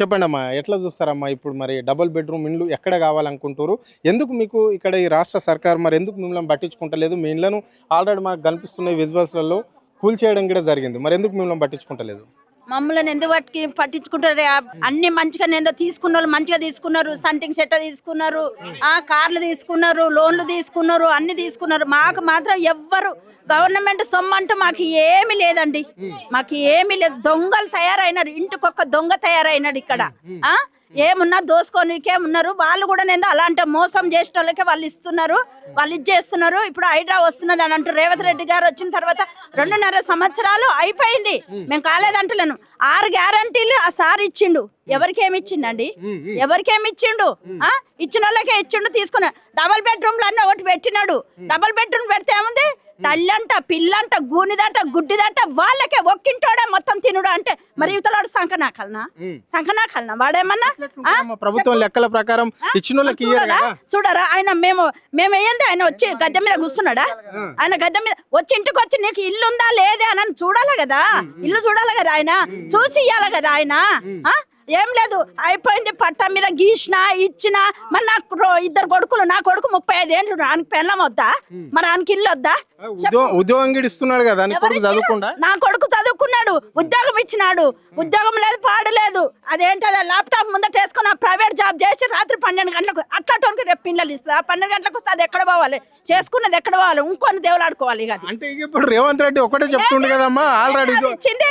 చెప్పండమ్మా, ఎట్లా చూస్తారమ్మా ఇప్పుడు మరి డబుల్ బెడ్రూమ్ ఇండ్లు ఎక్కడ కావాలనుకుంటారు? ఎందుకు మీకు ఇక్కడ ఈ రాష్ట్ర సర్కార్ మరి ఎందుకు మిమ్మల్ని పట్టించుకుంటలేదు? మీ ఇండ్లను ఆల్రెడీ మాకు కనిపిస్తున్న విజువల్స్లలో కూల్చేయడం కూడా జరిగింది, మరి ఎందుకు మిమ్మల్ని పట్టించుకుంటలేదు? మమ్మల్ని ఎందుకు పట్టించుకుంటారు? అన్ని మంచిగా ఏందో తీసుకున్న వాళ్ళు మంచిగా తీసుకున్నారు, సంటింగ్ సెట్ తీసుకున్నారు, కార్లు తీసుకున్నారు, లోన్లు తీసుకున్నారు, అన్ని తీసుకున్నారు. మాకు మాత్రం ఎవ్వరు గవర్నమెంట్ సొమ్ము అంటూ మాకు ఏమి లేదండి. మాకు ఏమి లేదు. దొంగలు తయారైనారు, ఇంటికొక దొంగ తయారైనాడు ఇక్కడ. ఏమున్నా దోసుకోనికేమున్నారు వాళ్ళు కూడా నేను అలాంటి మోసం చేసే వాళ్ళకే వాళ్ళు ఇస్తున్నారు, వాళ్ళు ఇచ్చేస్తున్నారు. ఇప్పుడు హైడ్రా వస్తున్నది అని అంటారు. రేవంత్ రెడ్డి గారు వచ్చిన తర్వాత 2.5 సంవత్సరాలు అయిపోయింది, మేము కాలేదంటలేను. 6 గ్యారంటీలు ఆ సార్ ఇచ్చిండు. ఎవరికేమి ఇచ్చిండండి? ఎవరికేమి ఇచ్చిండు? ఇచ్చిన వాళ్ళకే ఇచ్చిండు. తీసుకున్నా డబల్ బెడ్రూమ్లు అన్న ఒకటి పెట్టినాడు. డబల్ బెడ్రూమ్ పెడితే ఏముంది? తల్లంట, పిల్లంట, గూనిదంట, గుడ్డిదంట వాళ్ళకే ఒక్కింటోడే మొత్తం తినుడు అంటే మరి ఇవతలాడు సంకనాకలనా వాడేమన్నా? ప్రభుత్వం లెక్కల ప్రకారం చూడరా ఆయన మేము ఏంది ఆయన వచ్చి గద్దె మీద కూర్చున్నాడా? ఆయన గద్దె మీద వచ్చి ఇంటికి వచ్చి నీకు ఇల్లు ఉందా లేదే అని చూడాలి కదా, ఇల్లు చూడాలి కదా, ఆయన చూసి ఇయ్యాలి కదా ఆయన. ఏం లేదు, అయిపోయింది. పట్టా మీద గీసిన ఇచ్చిన. మరి నాకు 2 కొడుకులు, నా కొడుకు 35 ఏళ్ళు, ఆయనకి పెళ్ళం వద్దా? మరి ఆయనకి ఇల్లు వద్దా? ఉద్యోగం ఇస్తున్నాడు కదా, నా కొడుకు చదువుకున్నాడు, ఉద్యోగం ఇచ్చినాడు. ఉద్యోగం లేదు, పాడు లేదు. అదేంటది ల్యాప్టాప్ ముందట వేసుకుని ప్రైవేట్ జాబ్ చేసి రాత్రి 12 గంటలకు అట్లాంటి రేపు పిల్లలు ఇస్తా. 12 గంటలకు వస్తే అది ఎక్కడ పోవాలి? చేసుకున్నది ఎక్కడ పోవాలి? ఇంకొని దేవుడు ఆడుకోవాలి. అంటే ఇప్పుడు రేవంత్ రెడ్డి ఒకటే చెప్తుండే కదమ్మా, ఆల్రెడీ ఇచ్చింది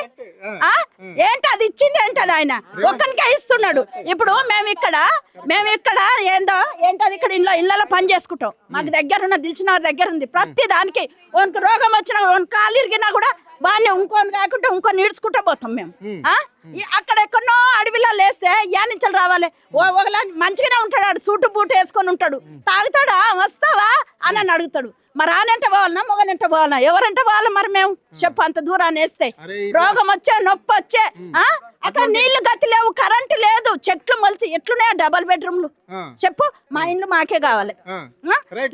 ఏంటి? అది ఇచ్చింది ఏంటది? ఆయన ఒక్కరికే ఇస్తున్నాడు. ఇప్పుడు మేము ఇక్కడ ఏందో ఏంటది ఇక్కడ ఇళ్ళలో పని చేసుకుంటాం. మాకు దగ్గర ఉన్న దిల్చిన దగ్గర ఉంది. ప్రతి దానికి ఓనికి రోగం వచ్చినా, కాలు ఇరిగినా కూడా బాగానే ఇంకొని కాకుండా ఇంకొని ఈడ్చుకుంటూ పోతాం మేము. అక్కడ ఎక్కడో అడవిలో లేస్తే యానించలు రావాలి. ఒకలా మంచిగానే ఉంటాడు, ఆడు సూటు బూటు వేసుకొని ఉంటాడు. తాగుతాడా? వస్తావా అని అడుగుతాడు. మరి ఆనంటే పోవాలన్నా మొగనంటే పోవాలన్నా? ఎవరంటే వాళ్ళు మరి మేము చెప్పు అంత దూరాన్ని వేస్తే రోగం వచ్చే, నొప్పి వచ్చే. అక్కడ నీళ్లు గతి లేవు, కరెంటు లేదు, చెట్లు మొలిచి ఎట్లున్నాయా డబల్ బెడ్రూమ్లు? చెప్పు. మా ఇండ్లు మాకే కావాలి.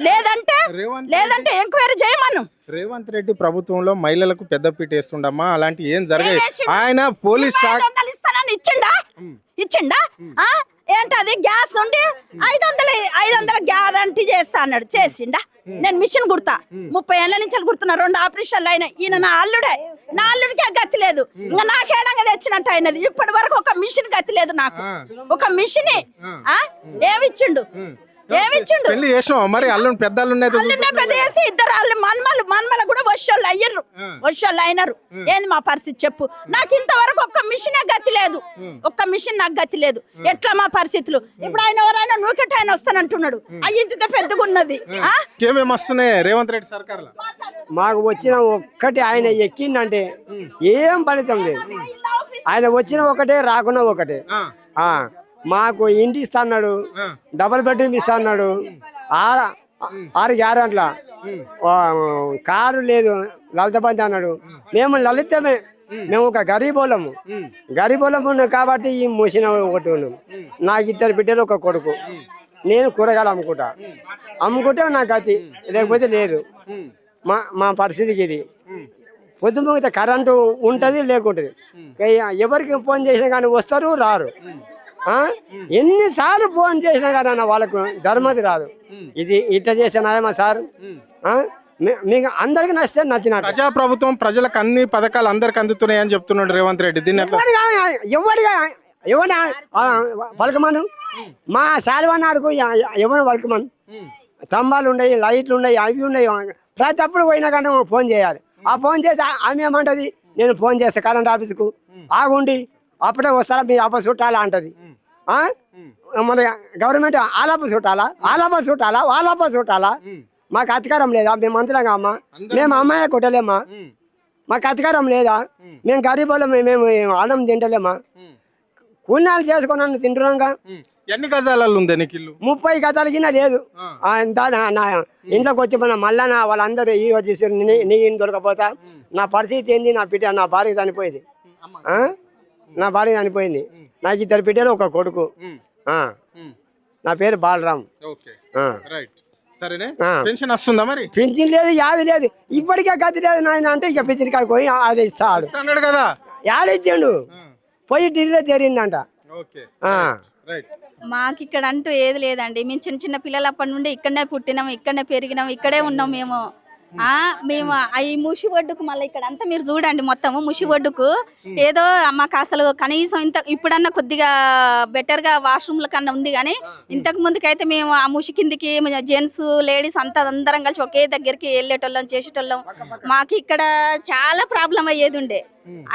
లేదంటే ఎంక్వైరీ చేయమను. రేవంత్ రెడ్డి ప్రభుత్వంలో మహిళలకు పెద్దపీట వేస్తుండమ్మా, అలాంటి ఏం జరిగాయి? ఆయన పోలీస్ శాఖ ఇచ్చిండా? ఏంటది గ్యాస్ ఉండి 500 గ్యారంటీ చేస్తా అన్నాడు. చేసిండా? నేను మిషన్ కుడతా, 30 ఏళ్ల నుంచి కుడుతున్నా. 2 ఆపరేషన్లు అయినా. ఈయన నా అల్లుడికే గతి లేదు. ఇంకా నాకేడంగా తెచ్చినట్టు అయినది. ఇప్పటి వరకు ఒక మిషన్ గతి లేదు నాకు. ఒక మిషన్ ఏమిచ్చిండు? పెళ్లి చేసినావా మరి? అల్లుని పెద్ద పెద్ద చేసి 2 మన్మలు కూడా వర్షాలు అయినారు. ఏంది మా పరిస్థితి చెప్పు? నాకు ఇంతవరకు ఒక్క మిషన్ గతి లేదు. ఒక్క మిషన్ నాకు గతి లేదు. ఎట్లా మా పరిస్థితులు? ఇప్పుడు ఆయన ఎవరైనా నూకెట్ ఆయన వస్తానంటున్నాడు. ఇంత పెద్దగా ఉన్నది. ఏమేమి వస్తున్నాయి రేవంత్ రెడ్డి సర్కార్? మాకు వచ్చిన ఒక్కటి ఆయన ఎక్కిందంటే ఏం ఫలితం లేదు. ఆయన వచ్చిన ఒకటే, రాకున్నా ఒకటే. మాకు ఇంటి ఇస్తా అన్నాడు, డబుల్ బెడ్రూమ్ ఇస్తా అన్నాడు, 6 గ్యారెంట్ల. కారు లేదు, లలిత బంధు అన్నాడు. మేము లలితమే, మేము ఒక గరీబోళ్ళము ఉన్నాం కాబట్టి ఈ మూసిన ఒకటి ఉన్నాం. నాకు 2 బిడ్డలు, 1 కొడుకు. నేను కూరగాయలు అమ్ముకుంటే నా గతి, లేకపోతే లేదు. మా పరిస్థితికి ఇది. పొద్దుమూగితే కరెంటు ఉంటుంది, లేకుంటుంది. ఎవరికి ఫోన్ చేసినా కానీ వస్తారు, రారు. ఎన్నిసార్లు ఫోన్ చేసినా కానీ వాళ్ళకు ధర్మది రాదు. ఇది ఇట్లా చేసినాయమ్మా సార్. మీకు అందరికి నచ్చితే నచ్చినట్టు. ప్రజా ప్రభుత్వం ప్రజలకు అన్ని పథకాలు అందరికి అందుతున్నాయి అని చెప్తున్నాడు రేవంత్ రెడ్డి. దీన్ని ఎవరి వలకమను మా శాలివన్నాడుకు ఎవరు వలకమను. స్తంభాలు ఉన్నాయి, లైట్లు ఉన్నాయి, అవి ఉన్నాయి. ప్రతి అప్పుడు పోయినా కానీ ఫోన్ చేయాలి. ఆ ఫోన్ చేసి ఆమె ఏమంటది? నేను ఫోన్ చేస్తా కరెంట్ ఆఫీస్కు, ఆగుండి అప్పుడే వస్తారా మీ ఆప చుట్టాలా అంటది. మన గవర్నమెంట్ ఆలాప చుట్టాలా? మాకు అధికారం లేదా? మేము మంత్రంగా అమ్మా, మేము అమ్మాయి కొట్టలేమా? మాకు అధికారం లేదా? మేము గరీబులం, మేము అన్నం తింటలేమా? కూలినాలు చేసుకున్నాను తింటున్నాగా. ఎన్ని గజాలలో ఉంది నీకు ఇల్లు? 30 గజాల కింద లేదు. నా ఇంట్లోకి వచ్చి మళ్ళా వాళ్ళందరూ ఈ వచ్చేసారు. నీ ఇంటి దొరకపోతా నా పరిస్థితి ఏంది? నా భార్య చనిపోయింది. నాకు 2 బిడ్డలు, 1 కొడుకు. నా పేరు బాలరామ్. పెన్షన్ వస్తుందా మరి? పెన్షన్ లేదు, యాది లేదు. ఇప్పటికే గతి లేదు నాయన అంటే ఇక పెన్షన్ కాడికి పోయి ఆయన ఇస్తాడు కదా. యాడ ఇచ్చిండు? పోయి ఢిల్లీలో చేరిందంట. ఓకే ఆ. రైట్. మాకు ఇక్కడ అంటూ ఏది లేదండి. మేము చిన్న చిన్న పిల్లలప్పటి నుండి ఇక్కడనే పుట్టినాం, ఇక్కడనే పెరిగినాం, ఇక్కడే ఉన్నాం మేము. మేము ఈ ముషి ఒడ్డుకు మళ్ళీ ఇక్కడ అంతా మీరు చూడండి, మొత్తము ముషి ఒడ్డుకు ఏదో మాకు అసలు కనీసం ఇంత ఇప్పుడన్నా కొద్దిగా బెటర్ గా వాష్రూమ్ల కన్నా ఉంది, కానీ ఇంతకు ముందుకైతే మేము ఆ ముషి కిందికి జెంట్స్ లేడీస్ అంతా అందరం కలిసి ఒకే దగ్గరికి వెళ్ళేటోళ్ళం, చేసేటోళ్ళం. మాకు ఇక్కడ చాలా ప్రాబ్లం అయ్యేది ఉండే.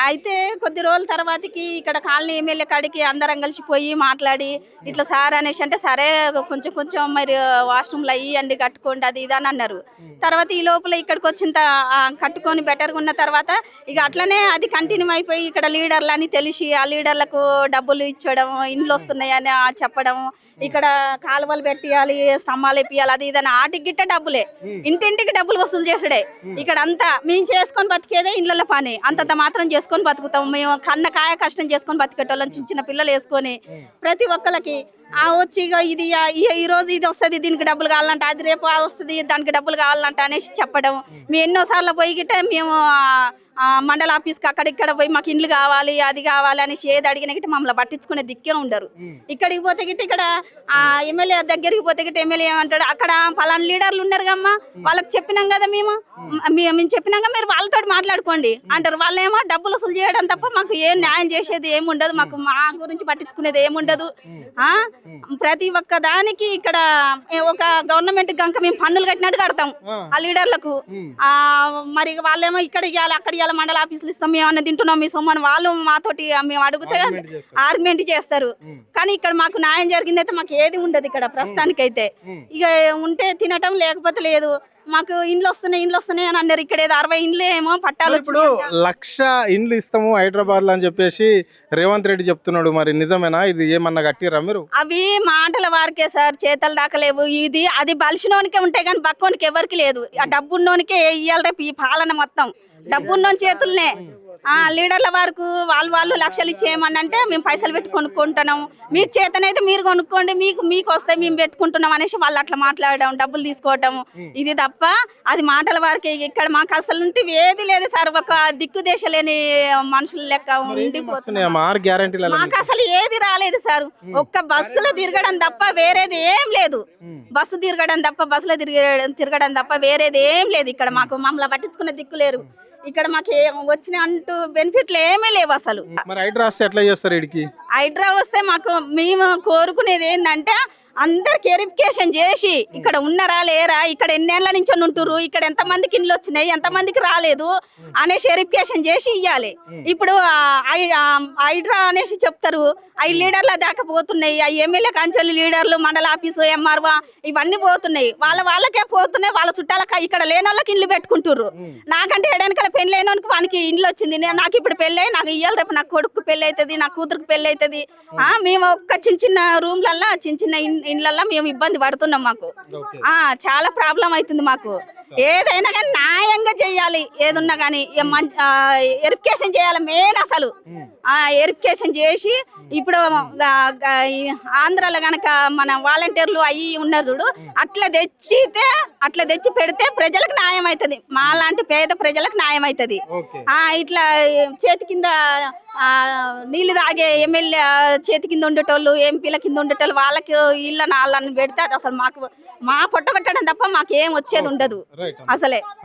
అయితే కొద్ది రోజుల తర్వాతకి ఇక్కడ కాలనీ ఎమ్మెల్యే కాడికి అందరం కలిసి పోయి మాట్లాడి ఇట్లా సార్ అనేసి అంటే సరే కొంచెం కొంచెం మరి వాష్రూమ్లు అయ్యి అన్ని కట్టుకోండి అది ఇది అని అన్నారు. తర్వాత ఈ లోపల ఇక్కడికి వచ్చిన కట్టుకొని బెటర్గా ఉన్న తర్వాత ఇక అట్లనే అది కంటిన్యూ అయిపోయి ఇక్కడ లీడర్లు అని తెలిసి ఆ లీడర్లకు డబ్బులు ఇచ్చడం, ఇండ్లు వస్తున్నాయని చెప్పడం, ఇక్కడ కాలువలు పెట్టియాలి, స్తంభాలు ఎప్పియాలి, అది ఇదని ఆటికి గిట్ట డబ్బులే, ఇంటింటికి డబ్బులు వసూలు చేసుడే. ఇక్కడ అంతా మేము చేసుకొని బతికేదే ఇండ్ల పని, అంతంత మాత్రం చేసుకొని బతుకుతాం మేము. కన్న కాయ కష్టం చేసుకొని బతికేటోళ్ళం, చిన్న చిన్న పిల్లలు వేసుకొని ప్రతి ఒక్కరికి వచ్చి ఇక ఇది ఈ రోజు ఇది వస్తుంది దీనికి డబ్బులు కావాలంట, అది రేపు వస్తుంది దానికి డబ్బులు కావాలంట అనేసి చెప్పడం. మేము ఎన్నోసార్లు పోయి గిట్ట మేము మండల ఆఫీస్కి అక్కడిక్కడ పోయి మాకు ఇండ్లు కావాలి అది కావాలి అనేసి ఏది అడిగిన గిట్ట మమ్మల్ని పట్టించుకునే దిక్కే ఉండరు. ఇక్కడికి పోతే గిట్ట ఇక్కడ ఎమ్మెల్యే దగ్గరికి పోతే గిట్ట ఎమ్మెల్యే ఏమంటాడు, అక్కడ పలానా లీడర్లు ఉన్నారు కమ్మా వాళ్ళకి చెప్పినాం కదా మేము చెప్పినాక మీరు వాళ్ళతో మాట్లాడుకోండి అంటారు. వాళ్ళేమో డబ్బులు వసూలు చేయడం తప్ప మాకు ఏం న్యాయం చేసేది ఏముండదు, మాకు మా గురించి పట్టించుకునేది ఏముండదు. ప్రతి ఒక్క దానికి ఇక్కడ ఒక గవర్నమెంట్ గంక మేము పన్నులు కట్టినట్టు కడతాం ఆ లీడర్లకు. మరి వాళ్ళేమో ఇక్కడ ఇవ్వాలి అక్కడ ఇవ్వాలి, మండల ఆఫీసులు ఇస్తాం, మేము అన్న తింటున్నాం మీ సొమ్మని వాళ్ళు మాతోటి మేము అడిగితే ఆర్గ్యుమెంట్ చేస్తారు. కానీ ఇక్కడ మాకు న్యాయం జరిగింది అయితే మాకు ఏది ఉండదు ఇక్కడ ప్రస్తుతానికైతే. ఇక ఉంటే తినటం లేకపోతే లేదు. మాకు ఇండ్లు వస్తున్నాయి అని అన్నారు. ఇక్కడ ఏదో 60 ఇండ్లు ఏమో పట్టాలు. ఇప్పుడు 1,00,000 ఇండ్లు ఇస్తాము హైదరాబాద్ లో అని చెప్పేసి రేవంత్ రెడ్డి చెప్తున్నాడు, మరి నిజమేనా? ఇది ఏమన్నా కట్టిరా మీరు? అవి మాటల వారికే సార్, చేతలు దాకలేవు. ఇది అది బలిసినోనికే ఉంటాయి కానీ బక్కోనికి ఎవరికి లేదు. ఆ డబ్బున్నోనికే ఇయ్యాలి రేపు ఈ పాలన మొత్తం డబ్బున్నోని చేతుల్నే. లీడర్ల వరకు వాళ్ళు లక్షలు ఇచ్చేయమనంటే మేము పైసలు పెట్టి కొనుక్కుంటున్నాం, మీకు చేతనైతే మీరు కొనుక్కోండి, మీకు వస్తాయి మేము పెట్టుకుంటున్నాం అనేసి వాళ్ళు అట్లా మాట్లాడడం, డబ్బులు తీసుకోవటం. ఇది తప్ప అది మాటల వరకే. ఇక్కడ మాకు అసలు ఏది లేదు సార్, ఒక దిక్కు దేశ లేని మనుషుల లెక్క ఉండిపోతున్నాం. మాకు అసలు ఏది రాలేదు సార్, ఒక్క బస్సులో తిరగడం తప్ప వేరేది ఏం లేదు. బస్సు తిరగడం తప్ప బస్సులో తిరగడం తప్ప వేరేది ఏం లేదు. ఇక్కడ మాకు మమ్మల్ని పట్టించుకునే దిక్కు లేరు. ఇక్కడ మాకు వచ్చిన అంటూ బెనిఫిట్లు ఏమీ లేవు అసలు. హైడ్రా వస్తే ఎట్లా చేస్తారు? హైడ్రా వస్తే మాకు మేము కోరుకునేది ఏంటంటే అందరికి వెరిఫికేషన్ చేసి ఇక్కడ ఉన్నారా లేరా, ఇక్కడ ఎన్నేళ్ల నుంచి ఉంటురు, ఇక్కడ ఎంత మందికి ఇండ్లు వచ్చినాయి, ఎంత మందికి రాలేదు అనేసి వెరిఫికేషన్ చేసి ఇవ్వాలి. ఇప్పుడు హైడ్రా అనేసి చెప్తారు, అవి లీడర్ల దాకా పోతున్నాయి. ఆ ఎమ్మెల్యే కంచెలు లీడర్లు, మండల ఆఫీసు, ఎంఆర్ఓ ఇవన్నీ పోతున్నాయి. వాళ్ళకే పోతున్నాయి. వాళ్ళ చుట్టాలకు ఇక్కడ లేని వాళ్ళకి ఇండ్లు పెట్టుకుంటారు. నాకంటే ఎడనకల పెళ్లి అయినోనికి వానికి ఇండ్లు వచ్చింది. నాకు ఇప్పుడు పెళ్ళి అయ్యి నాకు ఇయ్యాలి, రేపు నాకు కొడుకు పెళ్లి అవుతుంది, నా కూతురుకు పెళ్లి అవుతుంది. మేము ఒక్క చిన్న రూమ్లల్లా చిన్న ఇండ్లల్లో మేము ఇబ్బంది పడుతున్నాం. మాకు చాలా ప్రాబ్లం అవుతుంది. మాకు ఏదైనా కానీ న్యాయంగా చెయ్యాలి. ఏదున్నా కానీ వెరిఫికేషన్ చేయాలి మెయిన్. అసలు వెరిఫికేషన్ చేసి ఇప్పుడు ఆంధ్రాలో గనక మన వాలంటీర్లు అయ్యి ఉన్నారు చూడు, అట్లా తెచ్చి పెడితే ప్రజలకు న్యాయం అవుతుంది. మా లాంటి పేద ప్రజలకు న్యాయం అవుతుంది. ఇట్లా చేతి కింద నీళ్ళు తాగే ఎమ్మెల్యే చేతి కింద ఉండేటోళ్ళు, ఎంపీల కింద ఉండేటోళ్ళు వాళ్ళకి ఇళ్ళని వాళ్ళని పెడితే అది అసలు మా పొట్ట పెట్టడం తప్ప మాకేం వచ్చేది ఉండదు అసలే.